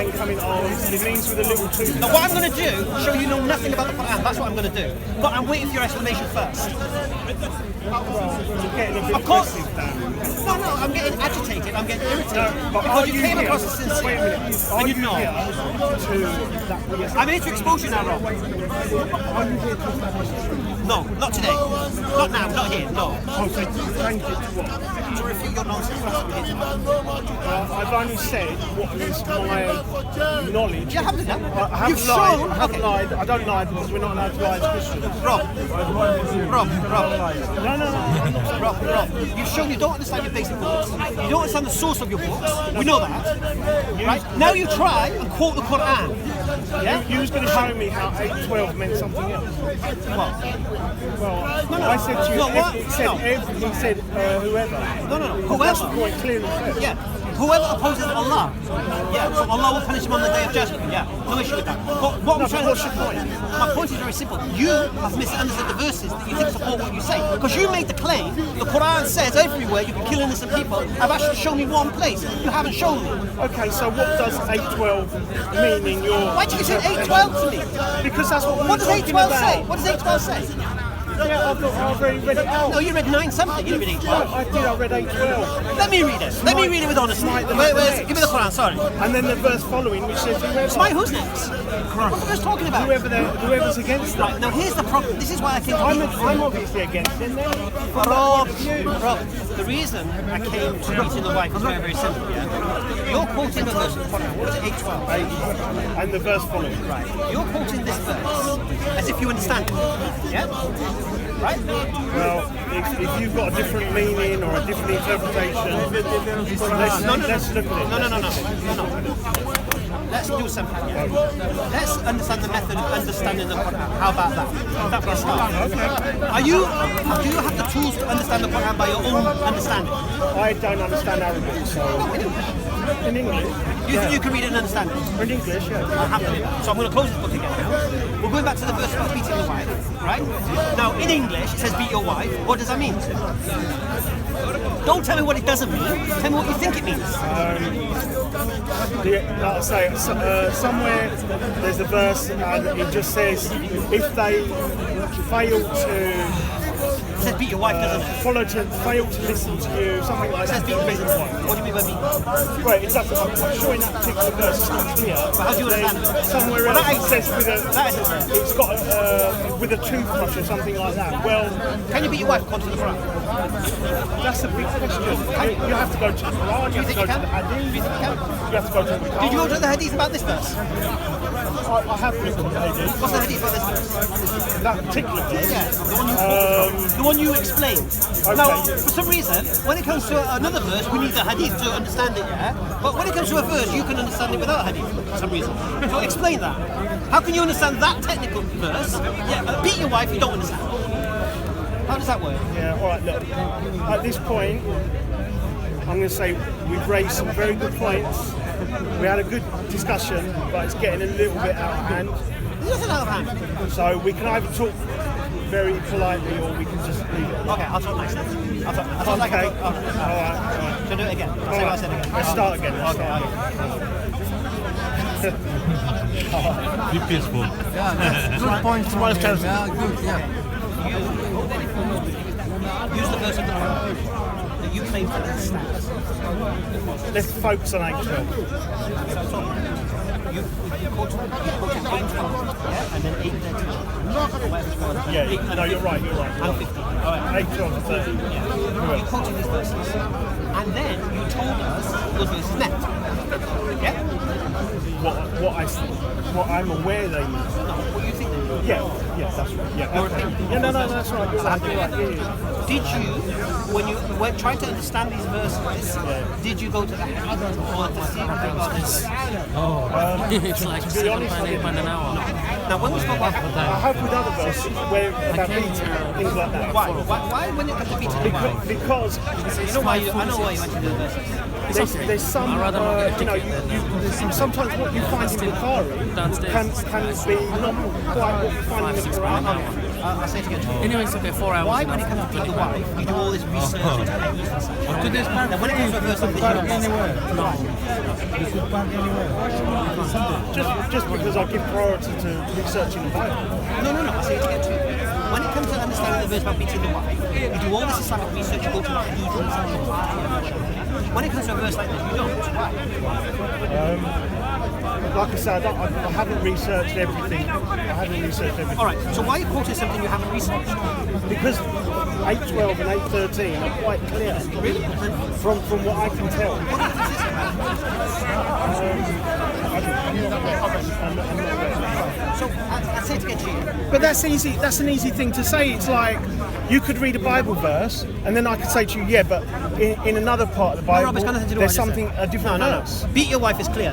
then coming on, it means with a little tooth. Now what I'm going to do, show you know nothing about the Quran, that's what I'm going to do. But I'm waiting for your explanation first. You're getting a bit Of course. aggressive, Dan. No, I'm getting agitated, I'm getting irritated. No, but because are you came here- across as sincere. Wait a minute. Are And you you're not. here to that? I'm here to expose you now, Rob. Are you here to establish? No, not today. Not now, not here, no. Oh, so you changed it to what? To refute your nonsense, that's what we're here to I've only said what is my knowledge. You haven't done that. I haven't You've lied. shown- I haven't okay. lied. I don't lie because we're not allowed to lie as Christians. Rob, No. you've shown you don't understand your basic books. You don't understand the source of your books. We know that. Right? Now you try and quote the Quran. Yeah? You was going to show me how 812 meant something else. What? Well, No. I said to you, No, what? it said, No. he said whoever. No. That's the Whoever. point clearly said. Yeah. Whoever opposes Allah, yeah, so Allah will punish him on the day of judgment. Yeah, no issue with that. But what I'm trying to my point is very simple. You have misunderstood the verses that you think support what you say. Because you made the claim, the Quran says everywhere you can kill innocent people. I've actually shown me one place. You haven't shown me. Okay, so what does 812 mean in your... Why did you say 812 to me? Because that's what we What were does talking 812 about. say? What does 812 say? Yeah, I've already read it out. No, you read 9 something. You didn't read 812. I did, I read 812. Let me read it. Let me read it with honesty. Wait, give me the Quran, sorry. And then the verse following which says whoever... Smite, who's next? What's the verse talking about? Whoever's against that. Right, now here's the problem. This is why I came to I'm obviously against it then. Rob, the reason I came to meeting the wife is very, very simple, yeah? You're quoting the verse of the Quran. What is it, 812? And the verse following. Right. You're quoting this verse as if you understand it. Yeah? Right? Well, if you've got a different meaning or a different interpretation, let's look at it. No. Let's do something. Yeah? Let's understand the method of understanding the Quran. How about that? That will start. Do you have the tools to understand the Quran by your own understanding? I don't understand Arabic, so... In English? You think you can read it and understand it? In English, yeah. I have to do that. So I'm going to close this book again now. We're going back to the verse about beating your wife, right? Now, in English, it says beat your wife. What does that mean? Don't tell me what it doesn't mean. Tell me what you think it means. Like I say, somewhere there's a verse and it just says if they fail to... It says beat your wife, doesn't it? Fail to listen to you, something like It says that. beat your wife. What do you mean by beat? Right, it doesn't. I'm sure in that particular verse it's not clear. But how do you understand it? Somewhere Well, else that it says it's got with a toothbrush or something like that. Well, Can you beat your wife according to the Quran? that's a big question. You have to go to the Quran, you have to go to the Do Hadith, you think you can? you have to go to the Quran. Did you go to the hadith about this verse? I have looked at the Hadith. What's the hadith about this verse? That particular verse. Yeah, the one you explained. Now, for some reason, when it comes to another verse, we need the hadith to understand it, yeah? But when it comes to a verse, you can understand it without a hadith for some reason. So explain that. How can you understand that technical verse? Yeah, beat your wife, you don't understand. How does that work? Yeah, all right, look. At this point, I'm going to say we've raised some very good points. We had a good discussion, but it's getting a little bit out of hand. There's nothing out of hand. So we can either talk very politely or we can just leave it. Okay, I'll talk nice then. I'll talk like Okay. a... All right. Should I do it again? I'll say what I said again. Let's start again. Okay. Be peaceful. Yeah, good point. Yeah, good, yeah. Use the verse of the Quran that you claim to understand. Let's focus on 812. You quoted 812, yeah? And then 813. Yeah, no, you're right. And 50. All right. 812 and 30. Yeah. You quoted these verses. And then you told us those verses meant. Yeah? What I'm aware they mean. No, what you think they mean. Yeah, that's right. Yeah, Your okay. opinion. Yeah, no, that's right. You're right. Yeah. Did you, when you were trying to understand these verses, did you go to the hadith or to see about this? It's like £7 an hour. Now, when we spoke about I have with other verses where about beating, things like that. why when it comes to beating the wife? Because You know why? I know why you went to the verses. there's some, I'd rather not get a ticket sometimes what you find in Bukhari downstairs. can be not quite what you find in the Quran. I'll say it again. Anyway, it's okay, 4 hours. Why, when it comes to beat your wife, you do all this research into hadith and such? And when it comes to a verse like this, you don't. Just because I give priority to researching the Bible. No, I'll say it again too. When it comes to understanding the verse about beating the wife, you do all this Islamic research, you go to the hadith and such. When it comes to a verse like this, you don't. Why? Like I said, I haven't researched everything. All right, so why are you quoting something you haven't researched? Because 8:12 and 8:13 are quite clear. Really? From what I can tell. So I'll say it again to you. But that's easy. That's an easy thing to say. It's like you could read a Bible verse, and then I could say to you, yeah, but in another part of the Bible, it's got nothing to do there's with what I just something said. a different verse. Beat your wife is clear.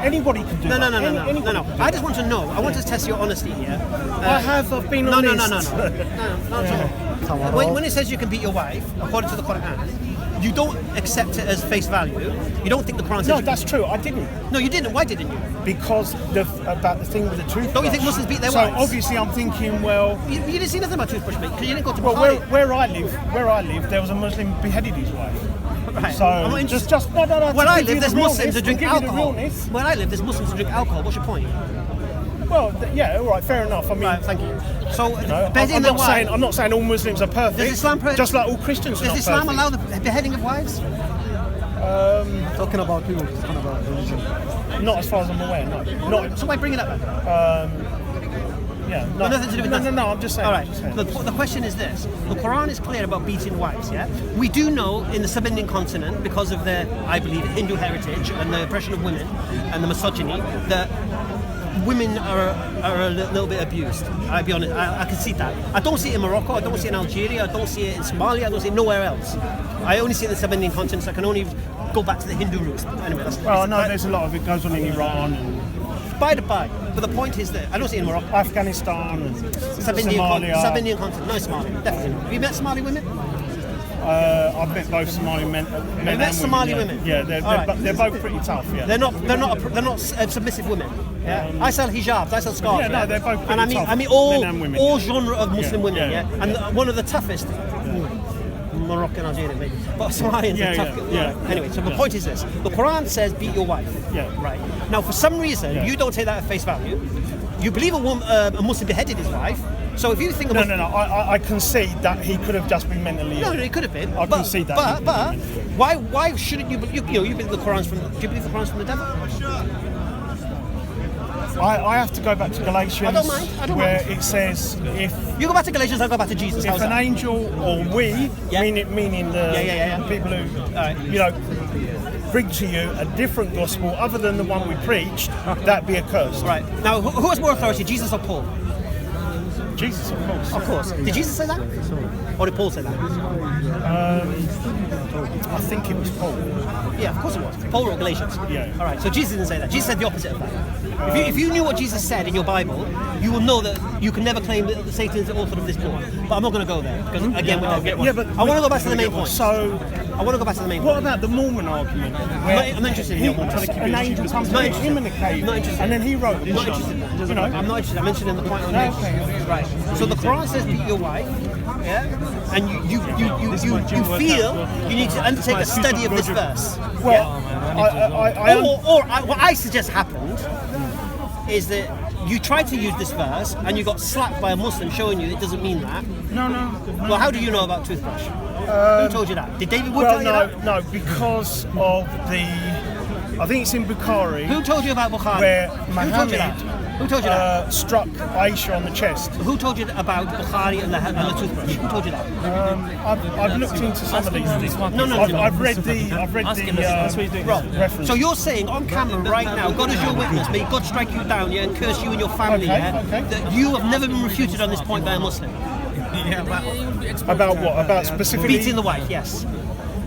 Anybody can do that. No. I just want to know. I want to test your honesty here. I've been honest. No, not at all. When it says you can beat your wife, according to the Quran, you don't accept it as face value. You don't think the Quran says. No, that's true. I didn't. No, you didn't. Why didn't you? Because about the thing with the toothbrush. Don't you think Muslims beat their so wives? Obviously, I'm thinking, well. You didn't see nothing about toothbrush, mate. Because you didn't go to. Well, where I live, there was a Muslim beheaded his wife. Right. So I'm not interested. no. Where I live, there's Muslims who drink alcohol. Realness. Where I live, there's Muslims who drink alcohol. What's your point? Well, yeah, all right, fair enough. I mean, Right, thank you. So, I'm not saying all Muslims are perfect. Does Islam just like all Christians are not Does Islam perfect. allow the beheading of wives? Talking about people, talking about religion. Not as far as I'm aware, no. Not. So why bring it up then? Yeah, no. Nothing to do with that. No. I'm just saying. All right. I'm just saying. The question is this: the Quran is clear about beating wives. Yeah, we do know in the sub-Indian continent, because of their, I believe, Hindu heritage and the oppression of women and the misogyny, that women are a little bit abused. I'll be honest. I can see that. I don't see it in Morocco. I don't see it in Algeria. I don't see it in Somalia. I don't see it nowhere else. I only see it in the sub-Indian continent. So I can only go back to the Hindu roots. Anyway, that's. Well, no, there's a lot of it goes on in Iran and By the by, but the point is that I don't see it in Morocco. Afghanistan and Sub-Indian Somalia. continent. No, Somalia, definitely not. Have you met Somali women? I've met both Somali men and met Somali women. women? Yeah, Right. they're both pretty tough. Yeah. They're not submissive women. Yeah. I sell hijabs, I sell scarves. Yeah, no, they're both pretty and I mean, tough I mean all men and women, all yeah. genre of Muslim Yeah, women. yeah, Yeah, and one of the toughest. Moroccan, Algerian, maybe, but Somalians are tough. yeah. Anyway, so the point is this: the Quran says, "Beat your wife." Yeah. Right. Now, for some reason, you don't take that at face value. You believe a Muslim beheaded his wife. So if you think No. I concede that he could have just been mentally ill. No, it could have been. I concede that. But why shouldn't you believe? You believe the Quran's from? Do you believe the Quran's from the devil? I have to go back to Galatians, I don't mind. where it says if You go back to Galatians, I'll go back to Jesus. How's an that? angel or we, Yeah. meaning the Yeah. people who Alright. bring to you a different gospel other than the one we preached, that be accursed. Right. Now, who has more authority, Jesus or Paul? Jesus, of course. Of course. Did Jesus say that? Or did Paul say that? I think it was Paul. Yeah, of course it was. Paul wrote Galatians. Yeah. All right. So Jesus didn't say that. Jesus said the opposite of that. If you knew what Jesus said in your Bible, you will know that you can never claim that Satan is the author of this book. But I'm not going to go there because again, we're not Yeah, but I want to go back to the main point. So, I want to go back to the main what point. about the Mormon argument? I'm not interested in your Mormon. An angel comes Not to interested. him in the cave, Not interested. and then he wrote I'm not interested in that. You know, I'm not interested. I'm interested in the point on No, this. okay. Right. So the Quran says beat your wife, yeah, and you feel you need to undertake a study of this verse. Well, What I suggest happened is that you tried to use this verse and you got slapped by a Muslim showing you it doesn't mean that. No. Well, how do you know about toothbrush? Who told you that? Did David Wood tell you that? no, because of I think it's in Bukhari. Who told you about Bukhari? Where Who told you that? Muhammad Who told you that? struck Aisha on the chest. Who told you about Bukhari and the toothbrush? Who told you that? I've looked into some of these. No. I've read the reference. So you're saying on camera right now, God is your witness, may God strike you down, yeah, and curse you and your family, Okay. that you have never been refuted on this point by a Muslim. About what? About specifically Beating the wife, yes.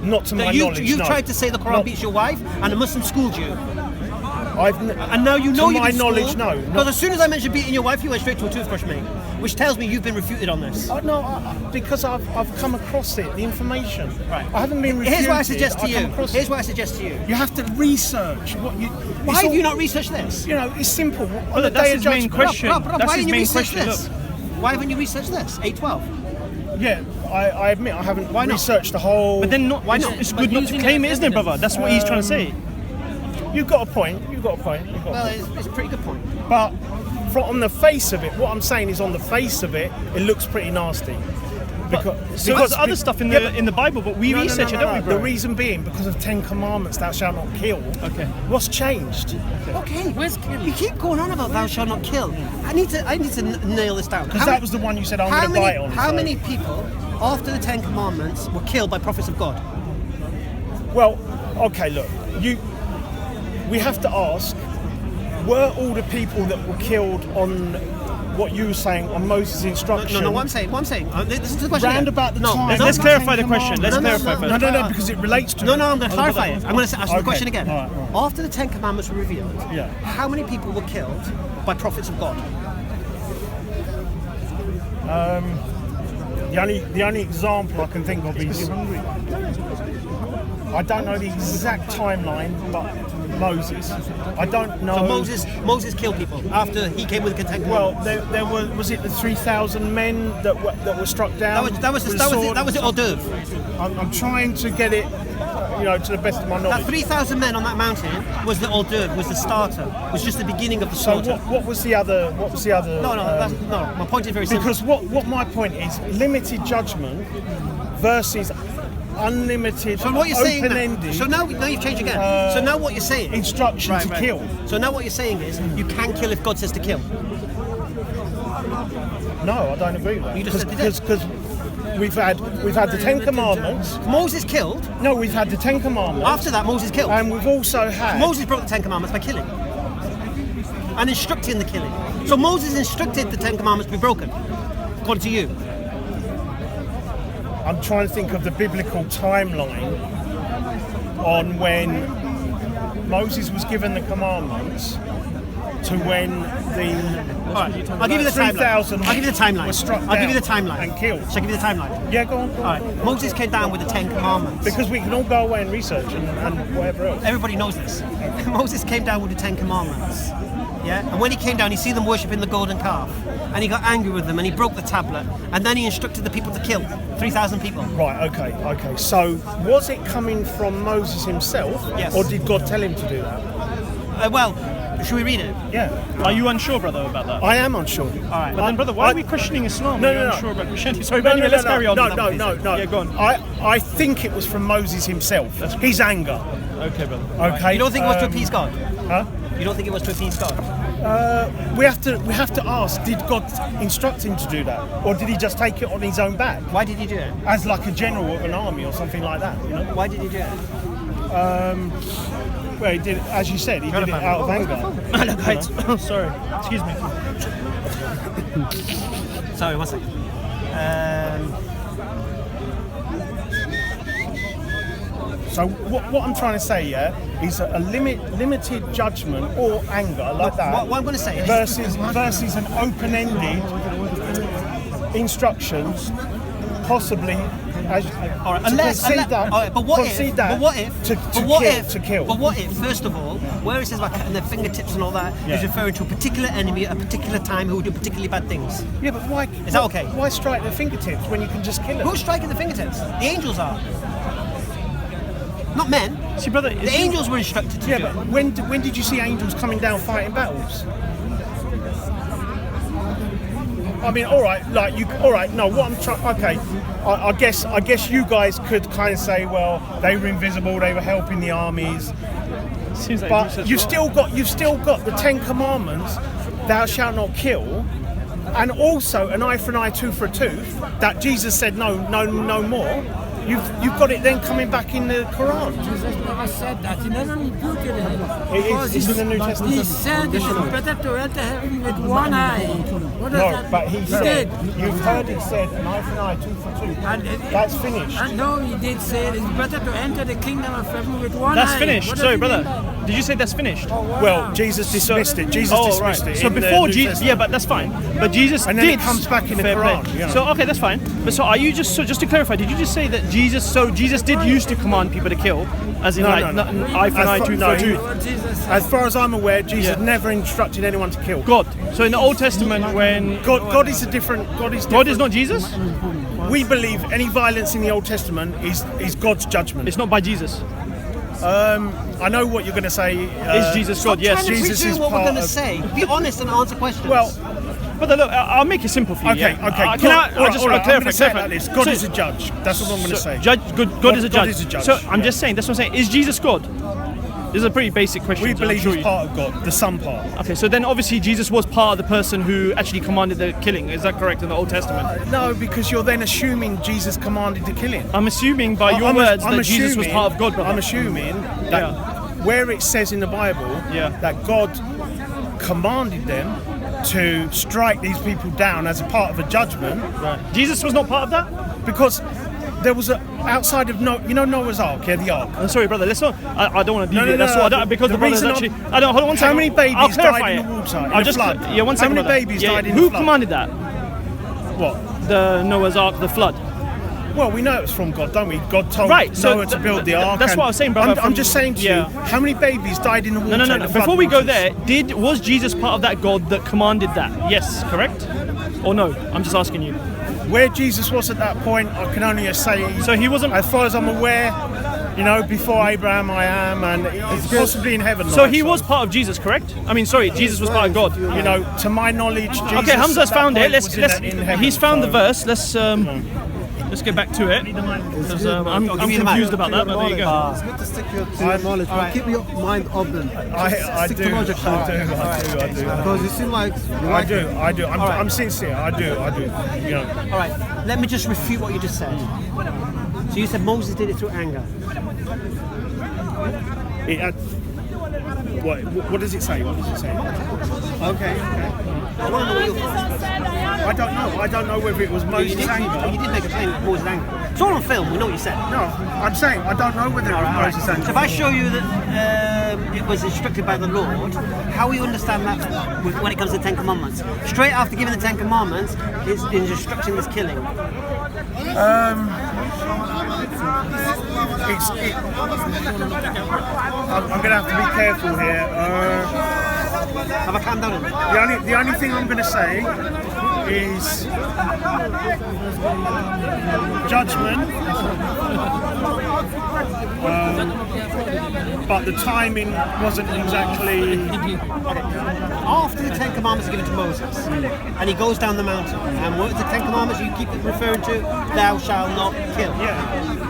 Not to my That you knowledge. you no. tried to say the Quran Not- beats your wife, and a Muslim schooled you. And now you know to you've my been knowledge, schooled? no. Because as soon as I mentioned beating your wife, you went straight to a toothbrush, mate. Which tells me you've been refuted on this. Because I've come across it, the information. Right. I haven't been refuted. Here's what I suggest to I've you. come across Here's it. what I suggest to you. You have to research what you. Why have you not researched this? You know, it's simple. On the that's day his of main judgment. question. Bro, That's why his didn't you main research question. this? Why haven't you researched this? 812. Yeah, I admit I haven't Why not? researched the whole. But then, Why not? It's good not to claim it, isn't it, brother? That's what he's trying to say. You've got a point. You've got a point. Well, it's a pretty good point. But on the face of it, what I'm saying is on the face of it, it looks pretty nasty. So there's other stuff in the Bible, but we research it, don't we, bro? The reason being because of 10 Commandments, thou shalt not kill. Okay. What's changed? Okay, you keep going on about thou shalt not kill. I need to nail this down. Because that was the one you said I'm going to bite on. How many people after the 10 Commandments were killed by prophets of God? Well, okay, look, we have to ask, were all the people that were killed on what you were saying on Moses' instruction? No, what I'm saying, listen to the question. Round about the time. Let's clarify the question. Let's No, clarify first. No, because it relates to No, it. I'm going to clarify it. I'm going to ask the Okay. question again. All right. After the 10 Commandments were revealed, Yeah. how many people were killed by prophets of God? The only example I can think of is, I don't know the exact timeline, but Moses. I don't know. So Moses killed people after he came with the 10 Well, Commandments. there was it the 3,000 men that were struck down? That was the hors d'oeuvre. I'm trying to get it, to the best of my That knowledge. 3,000 men on that mountain was the hors d'oeuvre, was the starter, was just the beginning of the So slaughter. what was the other? No. My point is very simple. Because what my point is, limited judgment versus unlimited, So what you're saying open-ended. so now you've changed again. So now what you're saying instruction to kill. So now what you're saying is you can kill if God says to kill. No, I don't agree with that. You just said you did. Because we've had the 10 Commandments. Moses killed. No, we've had the 10 Commandments. After that, Moses killed. And we've also had. Moses broke the 10 Commandments by killing and instructing the killing. So Moses instructed the 10 Commandments to be broken, according to you. I'm trying to think of the biblical timeline on when Moses was given the commandments to when the Alright, I'll give you the 3,000 timeline. I'll give you the timeline. were struck I'll give you the down timeline. and killed. Shall I give you the timeline? Yeah, go on. Alright. Moses came down with the 10 Commandments. Because we can all go away and research and whatever else. Everybody knows this. Moses came down with the 10 Commandments. Yeah? And when he came down, he see them worshipping the golden calf. And he got angry with them and he broke the tablet. And then he instructed the people to kill 3,000 people. Right, okay. So was it coming from Moses himself? Yes. Or did God tell him to do that? Well, should we read it? Yeah. Are you unsure, brother, about that? I am unsure. Alright. But then, brother, why are we questioning Islam? No, Are you no. unsure about Christianity? Sorry, but anyway, let's carry on. No. Yeah, go on. I think it was from Moses himself. His anger. Okay, brother. Okay. You don't think it was to appease God? Huh? You don't think it was to appease God? We have to ask, did God instruct him to do that? Or did he just take it on his own back? Why did he do it? As like a general of an army or something like that, you know? Why did he do it? Well, he did, as you said, he did it out of anger. Oh, sorry. Excuse me. Sorry, one second. So what I'm trying to say, is a limited judgment or anger like that. What I'm going to say is... versus an open-ended instructions, possibly. But what if, first of all, where it says about cutting their fingertips and all that, is referring to a particular enemy at a particular time who will do particularly bad things? Yeah, but why? Is that okay? Why strike their fingertips when you can just kill them? Who's striking the fingertips? The angels are. Not men. See, brother, The angels were instructed to do but it. when did you see angels coming down fighting battles? I mean, all right. No, what I'm trying. Okay, I guess you guys could kind of say, well, they were invisible, they were helping the armies, Seems like but you've still got the 10 Commandments, thou shalt not kill, and also an eye for an eye, tooth for a tooth. That Jesus said no more. You've got it then coming back in the Quran. Jesus never said that. He never refuted it. It's in the New Testament. He said it's better to enter heaven with one eye. What does No, that but he said, did. you've heard it said, an eye for an eye, tooth for tooth. That's finished. And no, he did say it's better to enter the kingdom of heaven with one eye. That's finished. What does Sorry, he brother. mean by that? Did you say that's finished? Well, Jesus dismissed it. Jesus dismissed it. So in the before New Jesus, Testament. yeah, but that's fine. But Jesus And then did. it comes back in the Fair Quran, play. you know. So okay, that's fine. But so are you just to clarify? Did you just say that Jesus? So Jesus did used to command people to kill, as in No, like no. eye for an eye, tooth for a tooth. As far as I'm aware, Jesus Yeah. never instructed anyone to kill. God. So in the Old Testament, when God is a different. God is not Jesus, We believe any violence in the Old Testament is God's judgment. it's not by Jesus. I know what you're going to say. Is Jesus God? Yes. Trying to Jesus presume is what we're part going to of- say. Be honest and answer questions. Well, But look, I'll make it simple for you. okay, yeah? okay. Can Cool. I? All right, all right. I'm clarify. going to say it like clarify. this: God So- is a judge. That's what I'm going to say. God is a God judge. is a judge, So I'm yeah. just saying. That's what I'm saying. Is Jesus God? This is a pretty basic question. We so I'm believe sure he's you- part of God, the Son part. Okay, so then obviously Jesus was part of the person who actually commanded the killing. Is that correct in the Old Testament? No, because you're then assuming Jesus commanded the killing. I'm assuming by your words that Jesus was part of God, brother. I'm assuming that where it says in the Bible Yeah. that God commanded them to strike these people down as a part of a judgment, Jesus was not part of that? because there was a outside of Noah's Ark, yeah, the Ark. I'm sorry, brother. Let's not. I don't want to No, deviate. no, That's no, all. I don't, because the the brother's reason actually. I don't. Hold on one second. How many babies I'll clarify died in it. the water, in I'll the just. flood? Yeah, one How second. many brother. babies Yeah, died in who the flood? commanded that? What? The Noah's Ark, the flood. Well, we know it was from God, don't we? God told Right, so Noah to build the ark. that's and what I was saying, brother, I'm from- just saying to yeah. you, how many babies died in the water? No. in the flood Before we go waters? there, was Jesus part of that God that commanded that? Yes, correct? Or no? I'm just asking you. Where Jesus was at that point, I can only say. So he wasn't. As far as I'm aware, before Abraham, I am, and it's possibly in heaven. So like, he was part of Jesus, correct? I mean, sorry, Jesus was part of God. To my knowledge, Jesus. Okay, Hamza's at that found it. point was in heaven, He's found the so- verse. Let's get back to it. Because, I'm give you the confused mic. about that, but there you go. It's good to stick to your knowledge, but keep your mind open. I Stick do. to logic. Because you seem like you like it. I do. I'm sincere. I do. All right, let me just refute what you just said. So you said Moses did it through anger. What does it say? What does it say? Okay. I want to know what your thoughts are. I don't know whether it was You Moses' did anger. make a claim that Moses anger. It's all on film. We know what you said. No, I'm saying I don't know whether it was Moses' So anger. if I show you that it was instructed by the Lord, how will you understand that when it comes to the Ten Commandments? Straight after giving the Ten Commandments, it's instructing this killing. I'm going to have to be careful here. Have I calmed down a bit? The only thing I'm going to say is judgment, but the timing wasn't exactly. After the Ten Commandments are given to Moses, and he goes down the mountain, and what are the Ten Commandments you keep referring to? Thou shalt not kill. Yeah.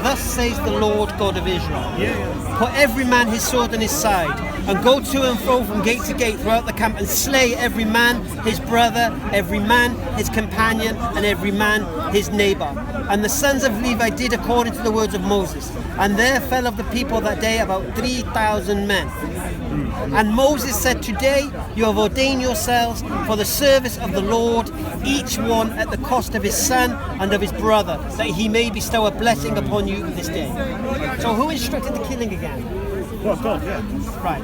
Thus says the Lord God of Israel. Yeah. Put every man his sword on his side, and go to and fro from gate to gate throughout the camp, and slay every man his brother, every man his companion, and every man his neighbor. And the sons of Levi did according to the words of Moses. And there fell of the people that day about 3,000 men. And Moses said, Today you have ordained yourselves for the service of the Lord, each one at the cost of his son and of his brother, that he may bestow a blessing upon you this day. So who instructed the killing again? Well, God, yeah. Right.